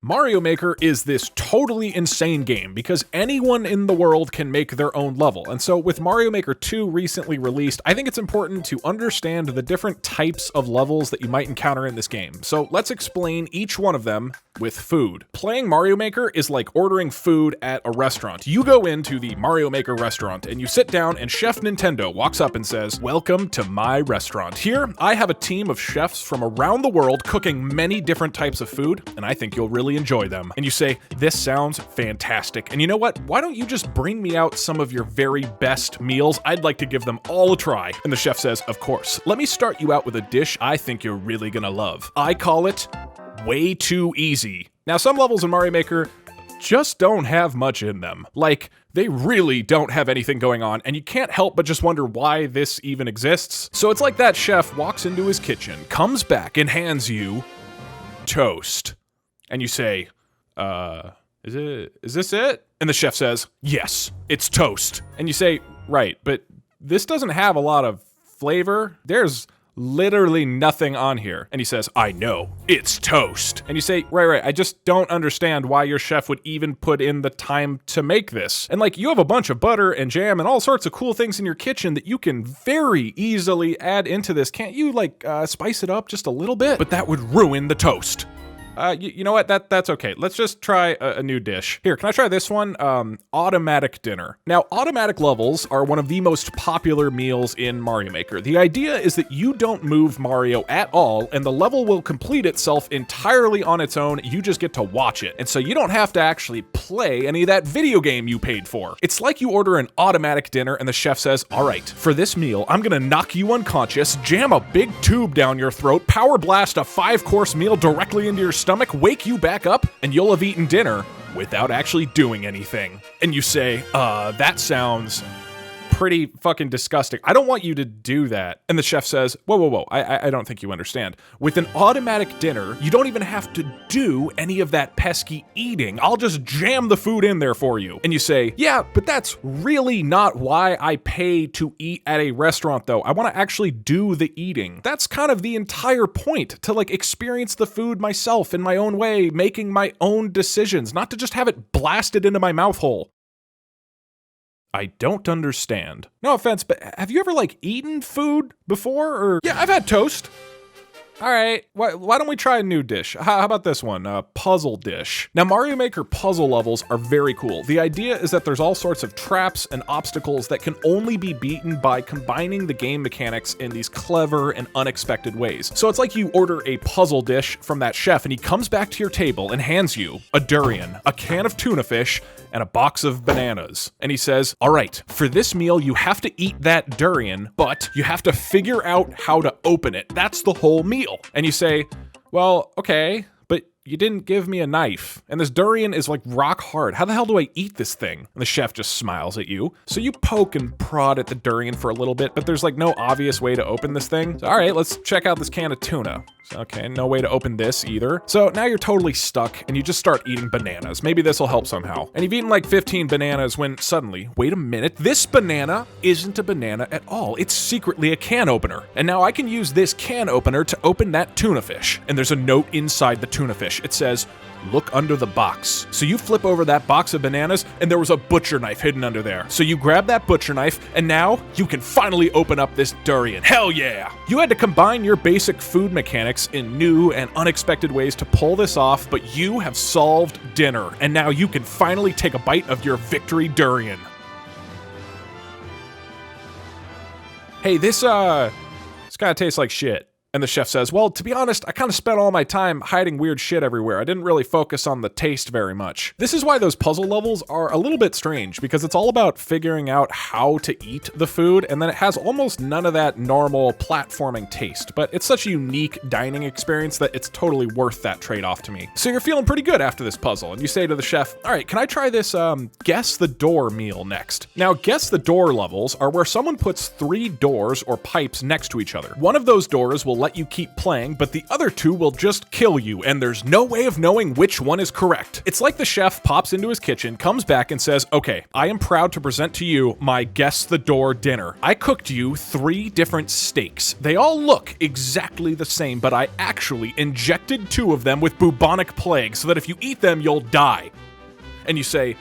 Mario Maker is this totally insane game because anyone in the world can make their own level. And so with Mario Maker 2 recently released, I think it's important to understand the different types of levels that you might encounter in this game. So let's explain each one of them with food. Playing Mario Maker is like ordering food at a restaurant. You go into the Mario Maker restaurant and you sit down and Chef Nintendo walks up and says, "Welcome to my restaurant. Here, I have a team of chefs from around the world cooking many different types of food, and I think you'll really enjoy them." And you say, "This sounds fantastic. And you know what? Why don't you just bring me out some of your very best meals? I'd like to give them all a try." And the chef says, "Of course. Let me start you out with a dish I think you're really gonna love. I call it way too easy." Now, some levels in Mario Maker just don't have much in them. Like, they really don't have anything going on, and you can't help but just wonder why this even exists. So it's like that chef walks into his kitchen, comes back, and hands you toast. And you say, is this it? And the chef says, "Yes, it's toast." And you say, "Right, but this doesn't have a lot of flavor. There's literally nothing on here." And he says, "I know, it's toast." And you say, right, I just don't understand why your chef would even put in the time to make this. And like, you have a bunch of butter and jam and all sorts of cool things in your kitchen that you can very easily add into this. Can't you like spice it up just a little bit? But that would ruin the toast. You know what? That's okay. Let's just try a new dish. Here, can I try this one? Automatic dinner. Now, automatic levels are one of the most popular meals in Mario Maker. The idea is that you don't move Mario at all, and the level will complete itself entirely on its own. You just get to watch it. And so you don't have to actually play any of that video game you paid for. It's like you order an automatic dinner and the chef says, "All right, for this meal, I'm gonna knock you unconscious, jam a big tube down your throat, power blast a 5-course meal directly into your stomach, wake you back up, and you'll have eaten dinner without actually doing anything." And you say, that sounds pretty fucking disgusting. I don't want you to do that. And the chef says, whoa, I don't think you understand. With an automatic dinner, you don't even have to do any of that pesky eating. I'll just jam the food in there for you. And you say, "Yeah, but that's really not why I pay to eat at a restaurant though. I want to actually do the eating. That's kind of the entire point, to like experience the food myself in my own way, making my own decisions, not to just have it blasted into my mouth hole." I don't understand. No offense, but have you ever like eaten food before? Or yeah, I've had toast. All right, why don't we try a new dish? How about this one, a puzzle dish? Now, Mario Maker puzzle levels are very cool. The idea is that there's all sorts of traps and obstacles that can only be beaten by combining the game mechanics in these clever and unexpected ways. So it's like you order a puzzle dish from that chef and he comes back to your table and hands you a durian, a can of tuna fish, and a box of bananas. And he says, "All right, for this meal, you have to eat that durian, but you have to figure out how to open it. That's the whole meal." And you say, "Well, okay, but you didn't give me a knife. And this durian is like rock hard. How the hell do I eat this thing?" And the chef just smiles at you. So you poke and prod at the durian for a little bit, but there's like no obvious way to open this thing. So, all right, let's check out this can of tuna. Okay, no way to open this either. So now you're totally stuck and you just start eating bananas. Maybe this will help somehow. And you've eaten like 15 bananas when suddenly, wait a minute, this banana isn't a banana at all. It's secretly a can opener. And now I can use this can opener to open that tuna fish. And there's a note inside the tuna fish. It says, "Look under the box." So you flip over that box of bananas and there was a butcher knife hidden under there. So you grab that butcher knife and now you can finally open up this durian. Hell yeah! You had to combine your basic food mechanics in new and unexpected ways to pull this off, but you have solved dinner, and now you can finally take a bite of your victory durian. "Hey, this kind of tastes like shit." And the chef says, "Well, to be honest, I kind of spent all my time hiding weird shit everywhere. I didn't really focus on the taste very much." This is why those puzzle levels are a little bit strange, because it's all about figuring out how to eat the food, and then it has almost none of that normal platforming taste. But it's such a unique dining experience that it's totally worth that trade-off to me. So you're feeling pretty good after this puzzle, and you say to the chef, "All right, can I try this guess the door meal next?" Now, guess the door levels are where someone puts 3 doors or pipes next to each other. One of those doors will let let you keep playing, but the other two will just kill you, and there's no way of knowing which one is correct. It's like the chef pops into his kitchen, comes back and says, okay, I am proud to present to you my guess the door dinner. I cooked you 3 different steaks. They all look exactly the same, but I actually injected 2 of them with bubonic plague so that if you eat them, you'll die. And you say,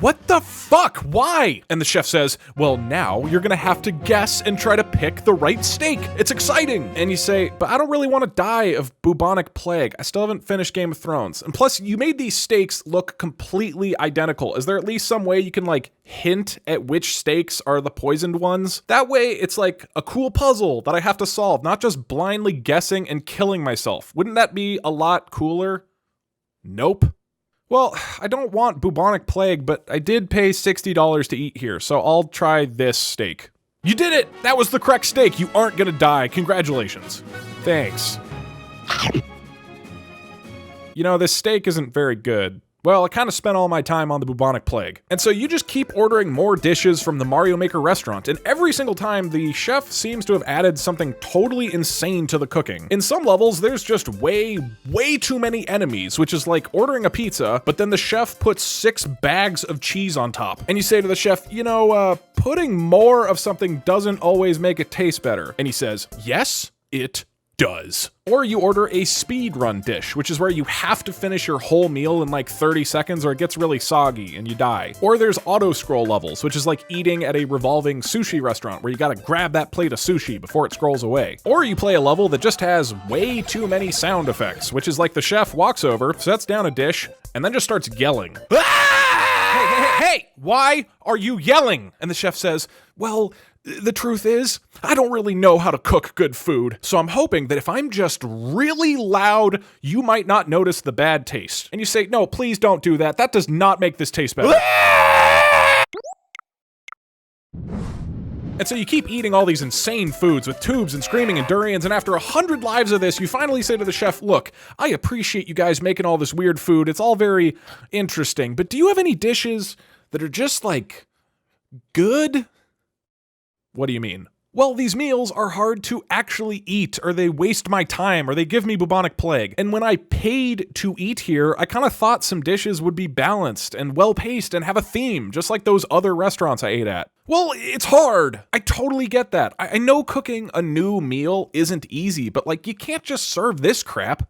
what the fuck? Why? And the chef says, well, now you're gonna have to guess and try to pick the right steak. It's exciting. And you say, but I don't really want to die of bubonic plague. I still haven't finished Game of Thrones. And plus, you made these steaks look completely identical. Is there at least some way you can like hint at which steaks are the poisoned ones? That way, it's like a cool puzzle that I have to solve, not just blindly guessing and killing myself. Wouldn't that be a lot cooler? Nope. Well, I don't want bubonic plague, but I did pay $60 to eat here, so I'll try this steak. You did it! That was the correct steak. You aren't gonna die. Congratulations. Thanks. You know, this steak isn't very good. Well, I kind of spent all my time on the bubonic plague. And so you just keep ordering more dishes from the Mario Maker restaurant, and every single time the chef seems to have added something totally insane to the cooking. In some levels, there's just way too many enemies, which is like ordering a pizza, but then the chef puts 6 bags of cheese on top. And you say to the chef, you know, putting more of something doesn't always make it taste better. And he says, yes, it does. Or you order a speed run dish, which is where you have to finish your whole meal in like 30 seconds or it gets really soggy and you die. Or there's auto scroll levels, which is like eating at a revolving sushi restaurant where you gotta grab that plate of sushi before it scrolls away. Or you play a level that just has way too many sound effects, which is like the chef walks over, sets down a dish, and then just starts yelling. Hey, why are you yelling? And the chef says, well, the truth is, I don't really know how to cook good food, so I'm hoping that if I'm just really loud, you might not notice the bad taste. And you say, no, please don't do that. That does not make this taste better. And so you keep eating all these insane foods with tubes and screaming and durians, and after 100 lives of this, you finally say to the chef, look, I appreciate you guys making all this weird food. It's all very interesting, but do you have any dishes that are just like good? What do you mean? Well, these meals are hard to actually eat, or they waste my time, or they give me bubonic plague. And when I paid to eat here, I kind of thought some dishes would be balanced and well-paced and have a theme, just like those other restaurants I ate at. Well, it's hard. I totally get that. I know cooking a new meal isn't easy, but like, you can't just serve this crap.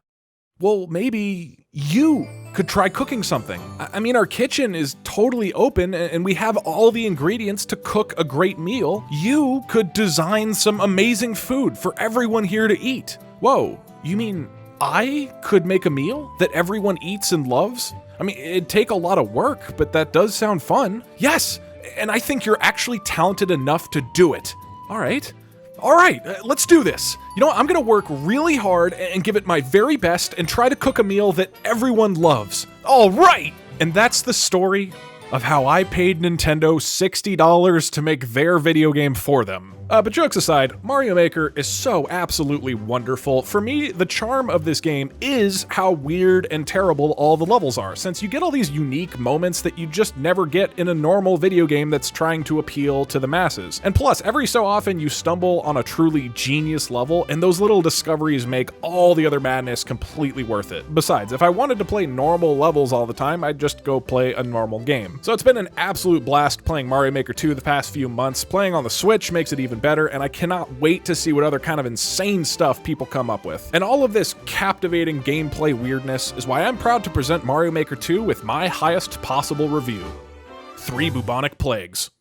Well, maybe you could try cooking something. I mean, our kitchen is totally open and we have all the ingredients to cook a great meal. You could design some amazing food for everyone here to eat. Whoa, you mean I could make a meal that everyone eats and loves? I mean, it'd take a lot of work, but that does sound fun. Yes, and I think you're actually talented enough to do it. All right, let's do this. You know what, I'm gonna work really hard and give it my very best and try to cook a meal that everyone loves. All right! And that's the story of how I paid Nintendo $60 to make their video game for them. But jokes aside, Mario Maker is so absolutely wonderful. For me, the charm of this game is how weird and terrible all the levels are, since you get all these unique moments that you just never get in a normal video game that's trying to appeal to the masses. And plus, every so often you stumble on a truly genius level, and those little discoveries make all the other madness completely worth it. Besides, if I wanted to play normal levels all the time, I'd just go play a normal game. So it's been an absolute blast playing Mario Maker 2 the past few months. Playing on the Switch makes it even better, and I cannot wait to see what other kind of insane stuff people come up with. And all of this captivating gameplay weirdness is why I'm proud to present Mario Maker 2 with my highest possible review: 3 bubonic plagues.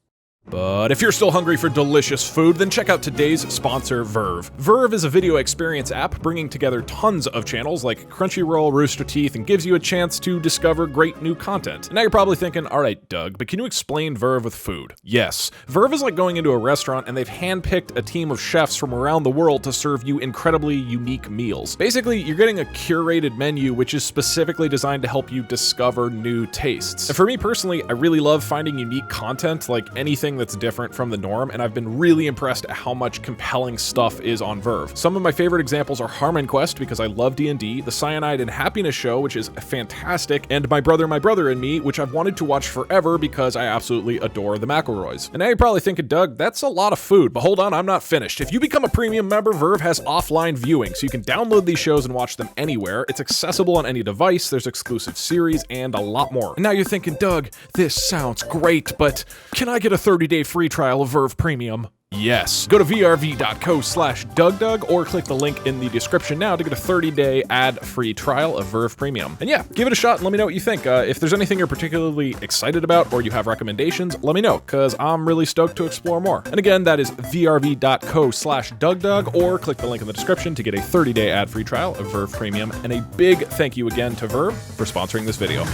But if you're still hungry for delicious food, then check out today's sponsor, Verve. Verve is a video experience app bringing together tons of channels like Crunchyroll, Rooster Teeth, and gives you a chance to discover great new content. And now you're probably thinking, all right, Doug, but can you explain Verve with food? Yes. Verve is like going into a restaurant and they've handpicked a team of chefs from around the world to serve you incredibly unique meals. Basically, you're getting a curated menu which is specifically designed to help you discover new tastes. And for me personally, I really love finding unique content, like anything that's different from the norm, and I've been really impressed at how much compelling stuff is on Verve. Some of my favorite examples are Harmon Quest, because I love D&D, the Cyanide and Happiness show, which is fantastic, and My Brother and Me, which I've wanted to watch forever because I absolutely adore the McElroys. And now you're probably thinking, Doug, that's a lot of food, but hold on, I'm not finished. If you become a premium member, Verve has offline viewing, so you can download these shows and watch them anywhere. It's accessible on any device, there's exclusive series, and a lot more. And now you're thinking, Doug, this sounds great, but can I get a 30-day free trial of Verve Premium? Yes. Go to vrv.co/DougDoug or click the link in the description now to get a 30-day ad-free trial of Verve Premium. And yeah, give it a shot and let me know what you think. If there's anything you're particularly excited about or you have recommendations, let me know, because I'm really stoked to explore more. And again, that is vrv.co/DougDoug or click the link in the description to get a 30-day ad-free trial of Verve Premium. And a big thank you again to Verve for sponsoring this video.